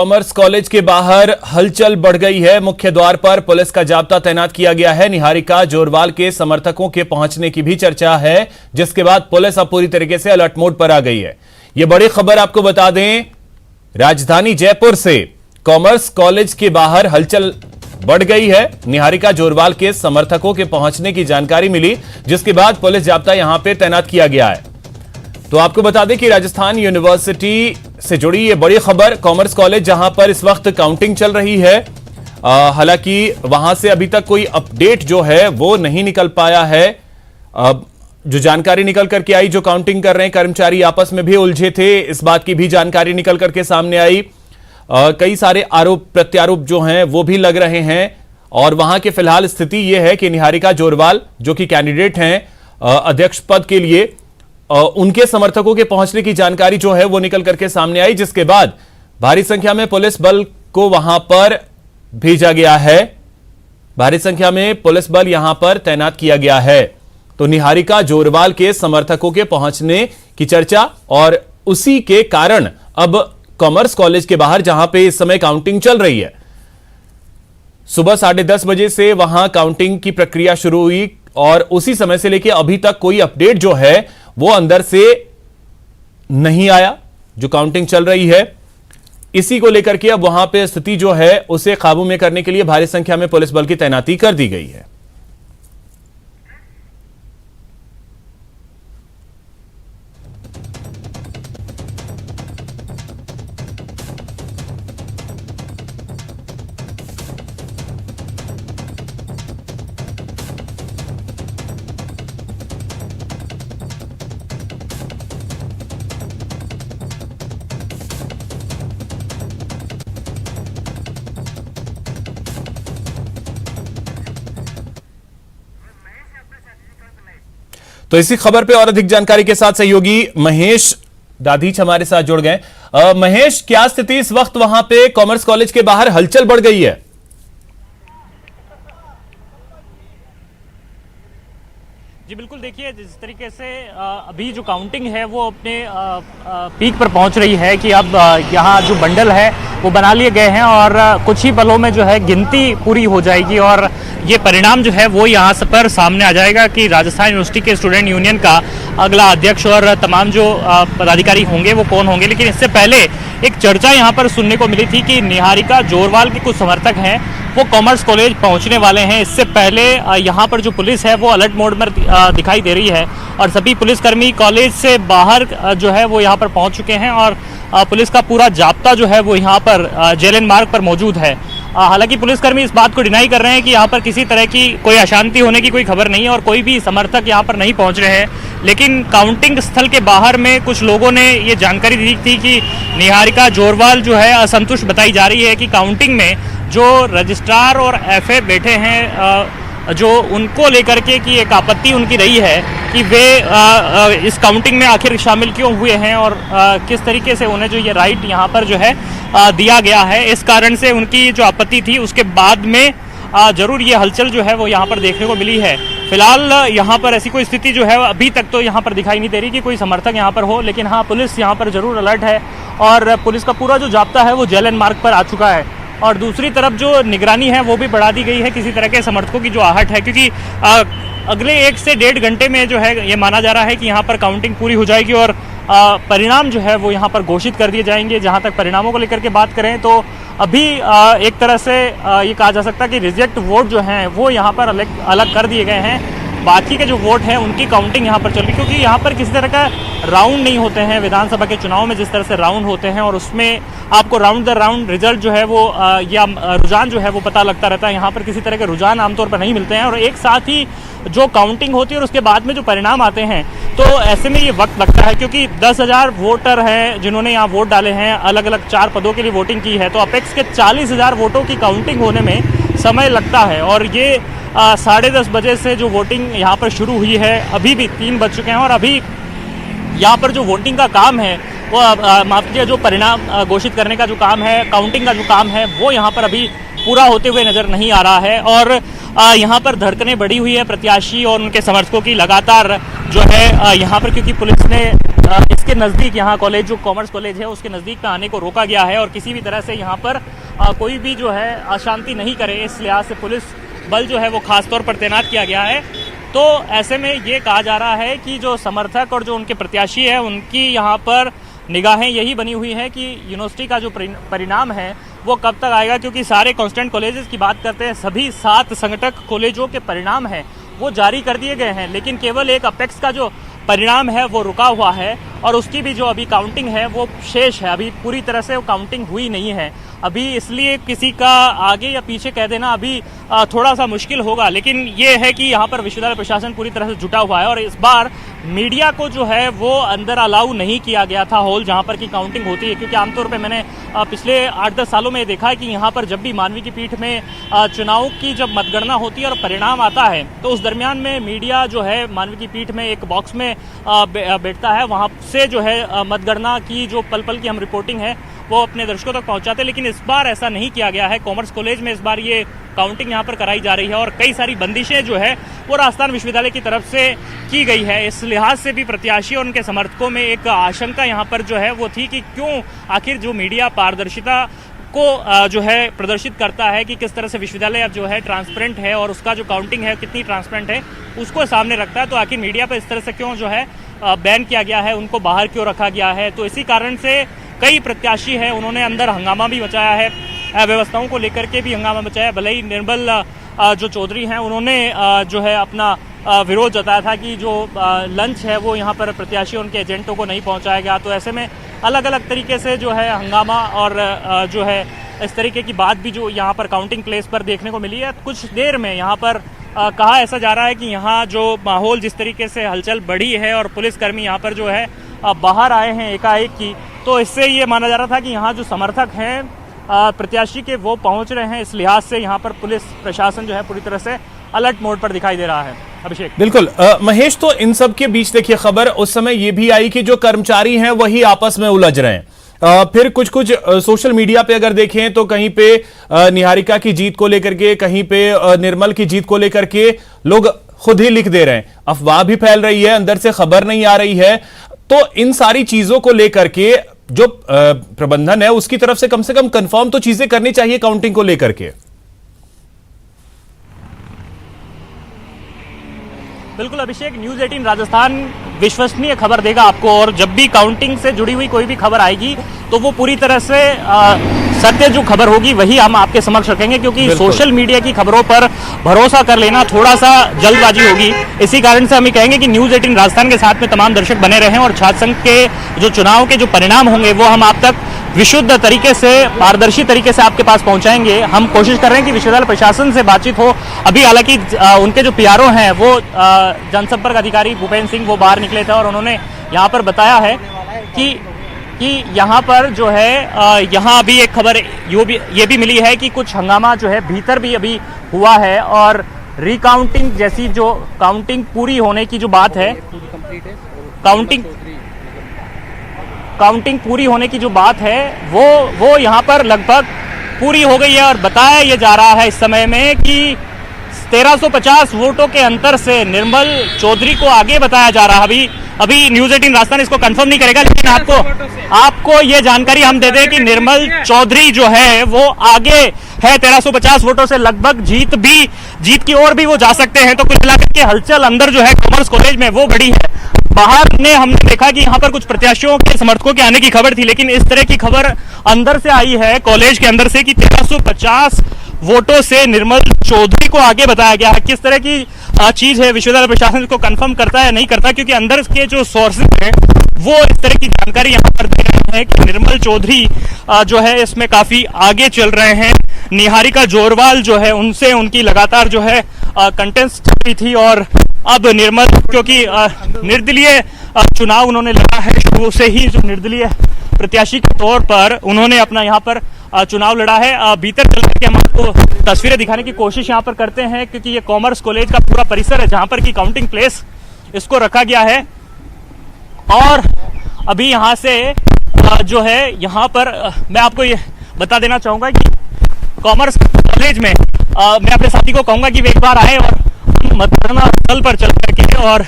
Commerce college के बाहर हलचल बढ़ गई है। मुख्य द्वार पर पुलिस का जाब्ता तैनात किया गया है। निहारिका जोरवाल के समर्थकों के पहुंचने की भी चर्चा है, जिसके बाद पुलिस अब पूरी तरीके से अलर्ट मोड पर आ गई है। यह बड़ी खबर आपको बता दें, राजधानी जयपुर से कॉमर्स कॉलेज के बाहर हलचल बढ़ गई है। निहारिका जोरवाल के समर्थकों के पहुंचने की जानकारी मिली, जिसके बाद पुलिस जाब्ता यहां पर तैनात किया गया है। तो आपको बता दें कि राजस्थान यूनिवर्सिटी से जुड़ी ये बड़ी खबर, कॉमर्स कॉलेज जहां पर इस वक्त काउंटिंग चल रही है। हालांकि वहां से अभी तक कोई अपडेट जो है वो नहीं निकल पाया है। जो जानकारी निकल करके आई, जो काउंटिंग कर रहे हैं कर्मचारी आपस में भी उलझे थे, इस बात की भी जानकारी निकल करके सामने आई। कई सारे आरोप प्रत्यारोप जो हैं वो भी लग रहे हैं। और वहां की फिलहाल स्थिति यह है कि निहारिका जोरवाल जो कि कैंडिडेट हैं अध्यक्ष पद के लिए, उनके समर्थकों के पहुंचने की जानकारी जो है वो निकल करके सामने आई, जिसके बाद भारी संख्या में पुलिस बल को वहां पर भेजा गया है। भारी संख्या में पुलिस बल यहां पर तैनात किया गया है। तो निहारिका जोरवाल के समर्थकों के पहुंचने की चर्चा, और उसी के कारण अब कॉमर्स कॉलेज के बाहर जहां पे इस समय काउंटिंग चल रही है, सुबह 10:30 बजे से वहां काउंटिंग की प्रक्रिया शुरू हुई और उसी समय से लेकर अभी तक कोई अपडेट जो है वो अंदर से नहीं आया। जो काउंटिंग चल रही है इसी को लेकर के अब वहां पे स्थिति जो है उसे काबू में करने के लिए भारी संख्या में पुलिस बल की तैनाती कर दी गई है। तो इसी खबर पे और अधिक जानकारी के साथ सहयोगी महेश दाधीच हमारे साथ जुड़ गए। महेश, क्या स्थिति इस वक्त वहां पे कॉमर्स कॉलेज के बाहर हलचल बढ़ गई है? जी बिल्कुल, देखिए जिस तरीके से अभी जो काउंटिंग है वो अपने पीक पर पहुंच रही है कि अब यहाँ जो बंडल है वो बना लिए गए हैं और कुछ ही पलों में जो है गिनती पूरी हो जाएगी और ये परिणाम जो है वो यहाँ से पर सामने आ जाएगा कि राजस्थान यूनिवर्सिटी के स्टूडेंट यूनियन का अगला अध्यक्ष और तमाम जो पदाधिकारी होंगे वो कौन होंगे। लेकिन इससे पहले एक चर्चा यहाँ पर सुनने को मिली थी कि निहारिका जोरवाल के कुछ समर्थक हैं वो कॉमर्स कॉलेज पहुंचने वाले हैं। इससे पहले यहाँ पर जो पुलिस है वो अलर्ट मोड में दिखाई दे रही है और सभी पुलिसकर्मी कॉलेज से बाहर जो है वो यहाँ पर पहुंच चुके हैं और पुलिस का पूरा जाब्ता जो है वो यहाँ पर जेएलएन मार्ग पर मौजूद है। हालांकि पुलिसकर्मी इस बात को डिनाई कर रहे हैं कि यहाँ पर किसी तरह की कोई अशांति होने की कोई खबर नहीं है और कोई भी समर्थक यहाँ पर नहीं पहुँच रहे हैं। लेकिन काउंटिंग स्थल के बाहर में कुछ लोगों ने ये जानकारी दी थी कि निहारिका जोरवाल जो है असंतुष्ट बताई जा रही है कि काउंटिंग में जो रजिस्ट्रार और एफए बैठे हैं जो उनको लेकर के कि एक आपत्ति उनकी रही है कि वे इस काउंटिंग में आखिर शामिल क्यों हुए हैं और किस तरीके से उन्हें जो ये राइट यहाँ पर जो है दिया गया है, इस कारण से उनकी जो आपत्ति थी उसके बाद में जरूर ये हलचल जो है वो यहाँ पर देखने को मिली है। फिलहाल यहाँ पर ऐसी कोई स्थिति जो है अभी तक तो यहाँ पर दिखाई नहीं दे रही कि कोई समर्थक यहाँ पर हो, लेकिन हाँ पुलिस यहाँ पर जरूर अलर्ट है और पुलिस का पूरा जो जाब्ता है वो जेएलएन मार्ग पर आ चुका है। और दूसरी तरफ जो निगरानी है वो भी बढ़ा दी गई है किसी तरह के समर्थकों की जो आहट है, क्योंकि अगले 1 से 1.5 घंटे में जो है ये माना जा रहा है कि यहाँ पर काउंटिंग पूरी हो जाएगी और परिणाम जो है वो यहाँ पर घोषित कर दिए जाएंगे। जहाँ तक परिणामों को लेकर के बात करें तो अभी एक तरह से ये कहा जा सकता है कि रिजेक्ट वोट जो हैं वो यहाँ पर अलग कर दिए गए हैं। बाकी के जो वोट हैं उनकी काउंटिंग यहाँ पर चल रही, क्योंकि यहाँ पर किसी तरह का राउंड नहीं होते हैं। विधानसभा के चुनाव में जिस तरह से राउंड होते हैं और उसमें आपको राउंड दर राउंड रिजल्ट जो है वो या रुझान जो है वो पता लगता रहता है, यहाँ पर किसी तरह के रुझान आमतौर पर नहीं मिलते हैं और एक साथ ही जो काउंटिंग होती है और उसके बाद में जो परिणाम आते हैं तो ऐसे में ये वक्त लगता है, क्योंकि 10,000 वोटर हैं जिन्होंने यहाँ वोट डाले हैं, अलग अलग 4 पदों के लिए वोटिंग की है, तो अपेक्स के 40,000 वोटों की काउंटिंग होने में समय लगता है। और ये 10:30 बजे से जो वोटिंग यहाँ पर शुरू हुई है, अभी भी 3 बज चुके हैं और अभी यहाँ पर जो वोटिंग का काम है वो माफ कीजिए जो परिणाम घोषित करने का जो काम है, काउंटिंग का जो काम है वो यहाँ पर अभी पूरा होते हुए नजर नहीं आ रहा है। और यहाँ पर धड़कनें बढ़ी हुई है प्रत्याशी और उनके समर्थकों की लगातार जो है यहाँ पर, क्योंकि पुलिस ने इसके उसके नज़दीक यहाँ कॉलेज जो कॉमर्स कॉलेज है उसके नज़दीक में आने को रोका गया है और किसी भी तरह से यहाँ पर कोई भी जो है अशांति नहीं करे, इस लिहाज से पुलिस बल जो है वो खास तौर पर तैनात किया गया है। तो ऐसे में ये कहा जा रहा है कि जो समर्थक और जो उनके प्रत्याशी है उनकी यहाँ पर निगाहें यही बनी हुई हैं कि यूनिवर्सिटी का जो परिणाम है वो कब तक आएगा, क्योंकि सारे कॉन्स्टेंट कॉलेजेस की बात करते हैं, सभी 7 संघटक कॉलेजों के परिणाम हैं वो जारी कर दिए गए हैं, लेकिन केवल एक अपेक्स का जो परिणाम है वो रुका हुआ है और उसकी भी जो अभी काउंटिंग है वो शेष है, अभी पूरी तरह से वो काउंटिंग हुई नहीं है अभी, इसलिए किसी का आगे या पीछे कह देना अभी थोड़ा सा मुश्किल होगा। लेकिन ये है कि यहाँ पर विश्वविद्यालय प्रशासन पूरी तरह से जुटा हुआ है और इस बार मीडिया को जो है वो अंदर अलाउ नहीं किया गया था हॉल जहाँ पर की काउंटिंग होती है, क्योंकि आमतौर पे मैंने पिछले 8-10 सालों में देखा है कि यहाँ पर जब भी मानवी की पीठ में चुनाव की जब मतगणना होती है और परिणाम आता है तो उस दरमियान में मीडिया जो है मानवी की पीठ में एक बॉक्स में बैठता है, वहाँ से जो है मतगणना की जो पल पल की हम रिपोर्टिंग है वो अपने दर्शकों तक पहुंचाते, लेकिन इस बार ऐसा नहीं किया गया है। कॉमर्स कॉलेज में इस बार ये काउंटिंग यहाँ पर कराई जा रही है और कई सारी बंदिशें जो है वो राजस्थान विश्वविद्यालय की तरफ से की गई है। इस लिहाज से भी प्रत्याशी और उनके समर्थकों में एक आशंका यहाँ पर जो है वो थी कि क्यों आखिर जो मीडिया पारदर्शिता को जो है प्रदर्शित करता है कि किस तरह से विश्वविद्यालय अब जो है ट्रांसपेरेंट है और उसका जो काउंटिंग है कितनी ट्रांसपेरेंट है उसको सामने रखता है, तो आखिर मीडिया पर इस तरह से क्यों जो है बैन किया गया है, उनको बाहर क्यों रखा गया है। तो इसी कारण से कई प्रत्याशी हैं उन्होंने अंदर हंगामा भी मचाया है, व्यवस्थाओं को लेकर के भी हंगामा मचाया। भले ही निर्मल जो चौधरी हैं उन्होंने जो है अपना विरोध जताया था कि जो लंच है वो यहाँ पर प्रत्याशी उनके एजेंटों को नहीं पहुँचाया गया, तो ऐसे में अलग अलग तरीके से जो है हंगामा और जो है इस तरीके की बात भी जो यहाँ पर काउंटिंग प्लेस पर देखने को मिली है। कुछ देर में यहाँ पर कहा ऐसा जा रहा है कि यहाँ जो माहौल जिस तरीके से हलचल बढ़ी है और पुलिसकर्मी यहाँ पर जो है बाहर आए हैं एकाएक की, तो इससे ये माना जा रहा था कि यहाँ जो समर्थक हैं प्रत्याशी के वो पहुँच रहे हैं, इस लिहाज से यहाँ पर पुलिस प्रशासन जो है पूरी तरह से अलर्ट मोड पर दिखाई दे रहा है। अभिषेक। बिल्कुल महेश, तो इन सब के बीच देखिए खबर उस समय ये भी आई कि जो कर्मचारी हैं वही आपस में उलझ रहे हैं। फिर कुछ कुछ सोशल मीडिया पे अगर देखें तो कहीं पे निहारिका की जीत को लेकर के, कहीं पे निर्मल की जीत को लेकर के लोग खुद ही लिख दे रहे हैं, अफवाह भी फैल रही है, अंदर से खबर नहीं आ रही है। तो इन सारी चीजों को लेकर के जो प्रबंधन है उसकी तरफ से कम कंफर्म तो चीजें करनी चाहिए काउंटिंग को लेकर के। बिल्कुल अभिषेक, न्यूज़ 18 राजस्थान विश्वसनीय खबर देगा आपको और जब भी काउंटिंग से जुड़ी हुई कोई भी खबर आएगी तो वो पूरी तरह से सत्य जो खबर होगी वही हम आपके समक्ष रखेंगे, क्योंकि सोशल मीडिया की खबरों पर भरोसा कर लेना थोड़ा सा जल्दबाजी होगी। इसी कारण से हम ये कहेंगे कि न्यूज़ 18 राजस्थान के साथ में तमाम दर्शक बने रहें और छात्र संघ के जो चुनाव के जो परिणाम होंगे वो हम आप तक विशुद्ध तरीके से, पारदर्शी तरीके से आपके पास पहुंचाएंगे। हम कोशिश कर रहे हैं कि विश्वविद्यालय प्रशासन से बातचीत हो। अभी हालांकि उनके जो पीआरओ हैं वो जनसंपर्क अधिकारी भूपेंद्र सिंह वो बाहर निकले थे और उन्होंने यहाँ पर बताया है कि यहाँ पर जो है यहाँ अभी एक खबर ये भी मिली है कि कुछ हंगामा जो है भीतर भी अभी हुआ है और रिकाउंटिंग जैसी जो काउंटिंग पूरी होने की जो बात है, काउंटिंग पूरी होने की जो बात है वो यहाँ पर लगभग पूरी हो गई है और बताया ये जा रहा है इस समय में कि 1350 वोटों के अंतर से निर्मल चौधरी को आगे बताया जा रहा है। अभी न्यूज़ 18 राजस्थान इसको कंफर्म नहीं करेगा, लेकिन आपको ये जानकारी हम दे दें कि निर्मल चौधरी जो है वो आगे है 1350 वोटों से, लगभग जीत की ओर भी वो जा सकते हैं। तो कुल मिलाकर के हलचल अंदर जो है कॉमर्स कॉलेज में वो बड़ी है। बाहर ने हमने देखा कि यहाँ पर कुछ प्रत्याशियों के समर्थकों के आने की खबर थी, लेकिन इस तरह की खबर अंदर से आई है कॉलेज के अंदर से कि 1350 वोटों से निर्मल चौधरी को आगे बताया गया है। किस तरह की चीज है, विश्वविद्यालय प्रशासन को कंफर्म करता है नहीं करता, क्योंकि अंदर के जो सोर्सेज हैं वो इस तरह की जानकारी यहाँ पर दे रहे हैं कि निर्मल चौधरी जो है इसमें काफी आगे चल रहे हैं। निहारिका जोरवाल जो है उनसे उनकी लगातार जो है कंटेस्ट हुई थी और अब निर्मल, क्योंकि निर्दलीय चुनाव उन्होंने लड़ा है, शुरू से ही जो निर्दलीय प्रत्याशी के तौर पर उन्होंने अपना यहाँ पर चुनाव लड़ा है। भीतर चल के हम आपको तस्वीरें दिखाने की कोशिश यहाँ पर करते हैं, क्योंकि ये कॉमर्स कॉलेज का पूरा परिसर है जहाँ पर की काउंटिंग प्लेस इसको रखा गया है। और अभी यहाँ से जो है यहाँ पर मैं आपको ये बता देना चाहूँगा कि कॉमर्स कॉलेज में मैं अपने साथी को कहूँगा कि वे एक बार आए और मतगणना स्थल पर चल करके और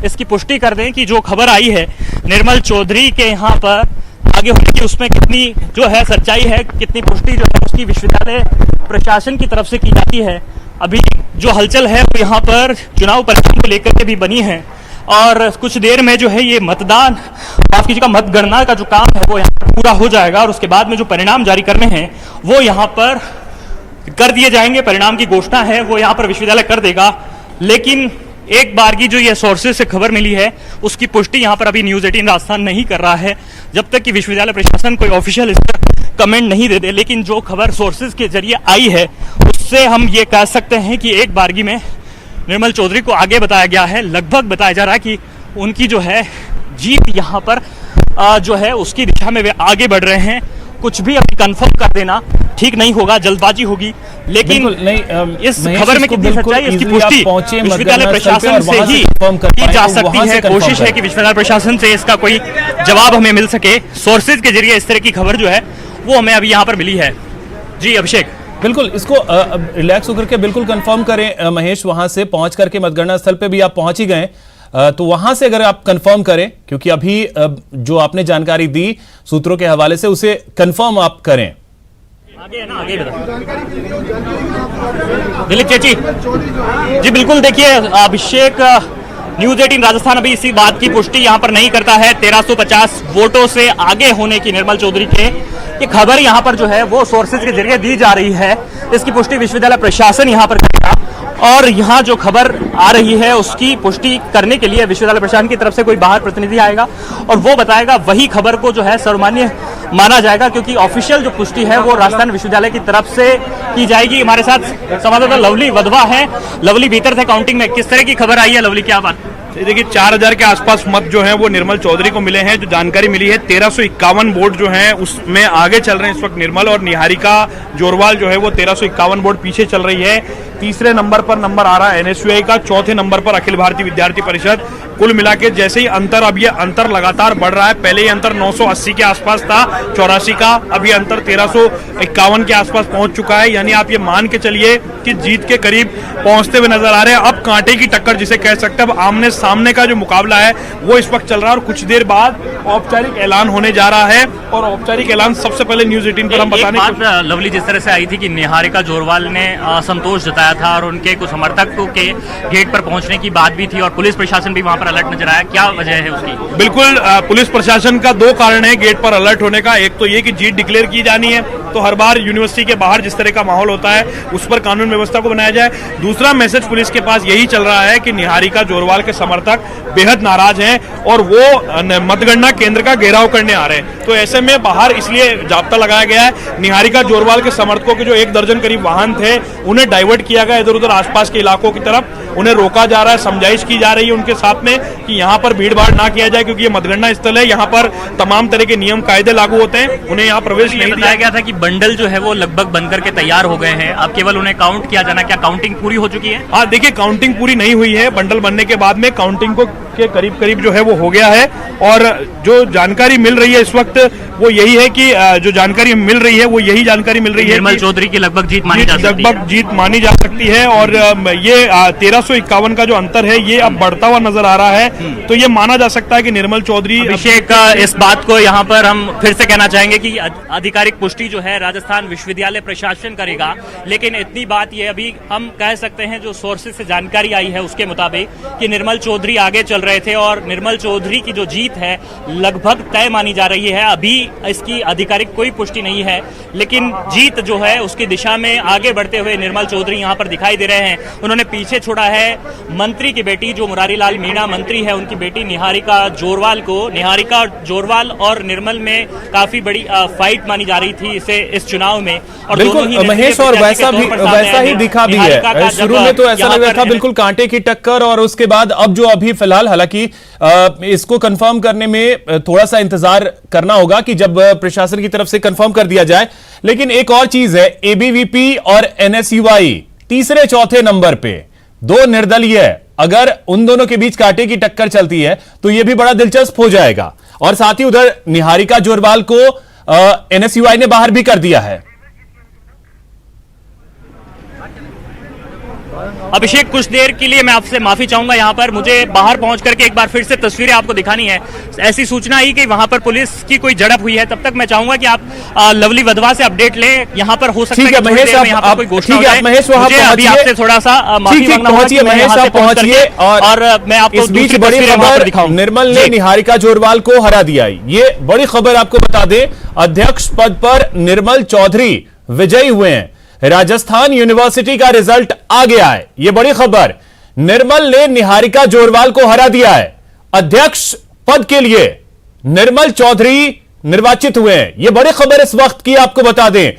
इसकी पुष्टि कर दें कि जो खबर आई है निर्मल चौधरी के यहाँ पर आगे होने की, उसमें कितनी जो है सच्चाई है, कितनी पुष्टि जो है उसकी विश्वविद्यालय प्रशासन की तरफ से की जाती है। अभी जो हलचल है वो यहाँ पर चुनाव परिणाम को लेकर के भी बनी है और कुछ देर में जो है ये मतदान, माफ कीजिएगा, मतगणना का जो काम है वो यहाँ पर पूरा हो जाएगा और उसके बाद में जो परिणाम जारी करने हैं वो यहाँ पर कर दिए जाएंगे। परिणाम की घोषणा है वो यहाँ पर विश्वविद्यालय कर देगा। लेकिन एक बार की जो ये सोर्सेज से खबर मिली है उसकी पुष्टि यहाँ पर अभी न्यूज़ 18 राजस्थान नहीं कर रहा है, जब तक कि विश्वविद्यालय प्रशासन कोई ऑफिशियल इस पर कमेंट नहीं दे दे। लेकिन जो खबर सोर्सेज के जरिए आई है उससे हम ये कह सकते हैं कि एक बारगी में निर्मल चौधरी को आगे बताया गया है। लगभग बताया जा रहा है कि उनकी जो है जीत यहाँ पर जो है उसकी दिशा में वे आगे बढ़ रहे हैं। कुछ भी अभी कंफर्म कर देना ठीक नहीं होगा, जल्दबाजी होगी। लेकिन इस खबर में कितनी सच्चाई है इसकी पुष्टि विश्वविद्यालय प्रशासन से ही की जा सकती है। कोशिश है कि विश्वविद्यालय प्रशासन से इसका कोई जवाब हमें मिल सके। सोर्सेज के जरिए इस तरह की खबर जो है वो हमें अभी यहाँ पर मिली है। जी अभिषेक, बिल्कुल, इसको रिलैक्स होकर के बिल्कुल कंफर्म करें महेश। वहां से पहुंच करके मतगणना स्थल पे भी आप पहुंच ही गए, तो वहां से अगर आप कंफर्म करें, क्योंकि अभी जो आपने जानकारी दी सूत्रों के हवाले से उसे कंफर्म आप करें। आगे है ना, आगे दिलीप चेची जी, बिल्कुल देखिए अभिषेक, न्यूज़ 18 राजस्थान अभी इसी बात की पुष्टि यहां पर नहीं करता है। 1350 वोटों से आगे होने की निर्मल चौधरी के ये खबर यहां पर जो है वो सोर्सेज के जरिए दी जा रही है। इसकी पुष्टि विश्वविद्यालय प्रशासन यहां पर करेगा और यहां जो खबर आ रही है उसकी पुष्टि करने के लिए विश्वविद्यालय प्रशासन की तरफ से कोई बाहर प्रतिनिधि आएगा और वो बताएगा, वही खबर को जो है सर्वमान्य माना जाएगा, क्योंकि ऑफिशियल जो पुष्टि है वो राजस्थान विश्वविद्यालय की तरफ से की जाएगी। हमारे साथ संवाददाता लवली वधवा है। लवली, भीतर थे काउंटिंग में, किस तरह की खबर आई है लवली, क्या बात? देखिए 4000 के आसपास मत जो हैं वो निर्मल चौधरी को मिले हैं। जो जानकारी मिली है 1351 वोट जो हैं उसमें आगे चल रहे हैं इस वक्त निर्मल, और निहारिका जोरवाल जो है वो 1351 वोट पीछे चल रही है। तीसरे नंबर पर नंबर आ रहा है एनएसयूआई का, चौथे नंबर पर अखिल भारतीय विद्यार्थी परिषद। कुल मिला के जैसे ही अंतर, अब ये अंतर लगातार बढ़ रहा है। पहले ये अंतर 980 के आसपास था, 84 का, अभी अंतर 1351 के आसपास पहुंच चुका है। यानी आप ये मान के चलिए कि जीत के करीब पहुंचते हुए नजर आ रहे हैं। अब कांटे की टक्कर जिसे कह सकते हैं, अब आमने सामने का जो मुकाबला है वो इस वक्त चल रहा है और कुछ देर बाद औपचारिक ऐलान होने जा रहा है। और औपचारिक ऐलान सबसे पहले न्यूज़ 18 पर हम बताने की लवली, जिस तरह से आई थी कि निहारिका जोरवाल ने असंतोष जताया था और उनके कुछ समर्थकों के गेट पर पहुंचने की बात भी थी और पुलिस प्रशासन भी वहां पर अलर्ट नजर आया, क्या वजह है उसकी? बिल्कुल, पुलिस प्रशासन का दो कारण है गेट पर अलर्ट होने का। एक तो ये कि जीत डिक्लेयर की जानी है, तो हर बार यूनिवर्सिटी के बाहर जिस तरह का माहौल होता है उस पर कानून व्यवस्था को बनाया जाए। दूसरा मैसेज पुलिस के पास यही चल रहा है कि निहारिका जोरवाल के समर्थक बेहद नाराज हैं और वो मतगणना केंद्र का घेराव करने आ रहे हैं। तो ऐसे में बाहर इसलिए जाब्ता लगाया गया है। निहारिका जोरवाल के समर्थकों के जो 1 दर्जन करीब वाहन थे उन्हें डाइवर्ट किया गया इधर उधर आसपास के इलाकों की तरफ, उन्हें रोका जा रहा है, समझाइश की जा रही है उनके साथ में कि यहाँ पर भीड़ भाड़ ना किया जाए, क्योंकि ये मतगणना स्थल है, यहाँ पर तमाम तरह के नियम कायदे लागू होते हैं, उन्हें यहाँ प्रवेश नहीं दिया गया था कि बंडल जो है वो लगभग बनकर के तैयार हो गए हैं, अब केवल उन्हें काउंट किया जाना। क्या काउंटिंग पूरी हो चुकी है? हाँ, देखिए काउंटिंग पूरी नहीं हुई है। बंडल बनने के बाद में काउंटिंग को के करीब करीब जो है वो हो गया है और जो जानकारी मिल रही है इस वक्त वो यही है कि जो जानकारी मिल रही है वो यही जानकारी मिल रही है निर्मल चौधरी की लगभग जीत मानी जा सकती है और ये 1351 का जो अंतर है ये अब बढ़ता हुआ नजर आ रहा है। तो ये माना जा सकता है कि निर्मल चौधरी। अभिषेक, इस बात को यहाँ पर हम फिर से कहना चाहेंगे कि आधिकारिक पुष्टि जो है राजस्थान विश्वविद्यालय प्रशासन करेगा, लेकिन इतनी बात ये अभी हम कह सकते हैं जो सोर्सेज से जानकारी आई है उसके मुताबिक कि निर्मल चौधरी आगे चल रहे थे और निर्मल चौधरी की जो जीत है लगभग तय मानी जा रही है। अभी इसकी आधिकारिक कोई पुष्टि नहीं है, लेकिन जीत जो है उसकी दिशा में आगे बढ़ते हुए निर्मल चौधरी यहाँ पर दिखाई दे रहे हैं। उन्होंने पीछे छोड़ा है मंत्री की बेटी जो मुरारी लाल मीणा मंत्री है, उनकी बेटी निहारिका जोरवाल को। निहारिका जोरवाल और निर्मल में काफी बड़ी फाइट मानी जा रही थी इस चुनाव में, और बिल्कुल महेश, और वैसा ही दिखा भी है। शुरू में तो ऐसा लग रहा था बिल्कुल कांटे की टक्कर, और उसके बाद अब जो अभी फिलहाल, हालांकि इसको कंफर्म करने में थोड़ा सा इंतजार करना होगा कि जब प्रशासन की तरफ से कंफर्म कर दिया जाए। लेकिन एक और चीज है, एबीवीपी और एनएसयूआई तीसरे चौथे नंबर पे, दो निर्दलीय, अगर उन दोनों के बीच कांटे की टक्कर चलती है तो यह भी बड़ा दिलचस्प हो जाएगा। और साथ ही उधर निहारिका जोरवाल को एनएसयूआई ने बाहर भी कर दिया है। अभिषेक, कुछ देर के लिए मैं आपसे माफी चाहूंगा, यहाँ पर मुझे बाहर पहुंच करके एक बार फिर से तस्वीरें आपको दिखानी है। ऐसी सूचना आई कि वहां पर पुलिस की कोई झड़प हुई है, तब तक मैं चाहूंगा कि आप लवली वधवा से अपडेट लें। यहाँ पर हो सकता है कि थोड़ी देर में यहाँ पर कोई घोषणा हो जाए। मुझे अभी आपसे थोड़ा सा माफी मांगना होगा कि मैं यहाँ से पहुंच करके और मैं आपको इस बीच दूसरी बड़ी तस्वीरें वहां पर खबर, दिखाऊंगा। निर्मल ने निहारिका जोरवाल को हरा दिया। ये बड़ी खबर आपको बता दें, अध्यक्ष पद पर निर्मल चौधरी विजयी हुए हैं। राजस्थान यूनिवर्सिटी का रिजल्ट आ गया है। यह बड़ी खबर, निर्मल ने निहारिका जोरवाल को हरा दिया है। अध्यक्ष पद के लिए निर्मल चौधरी निर्वाचित हुए हैं। यह बड़ी खबर इस वक्त की आपको बता दें।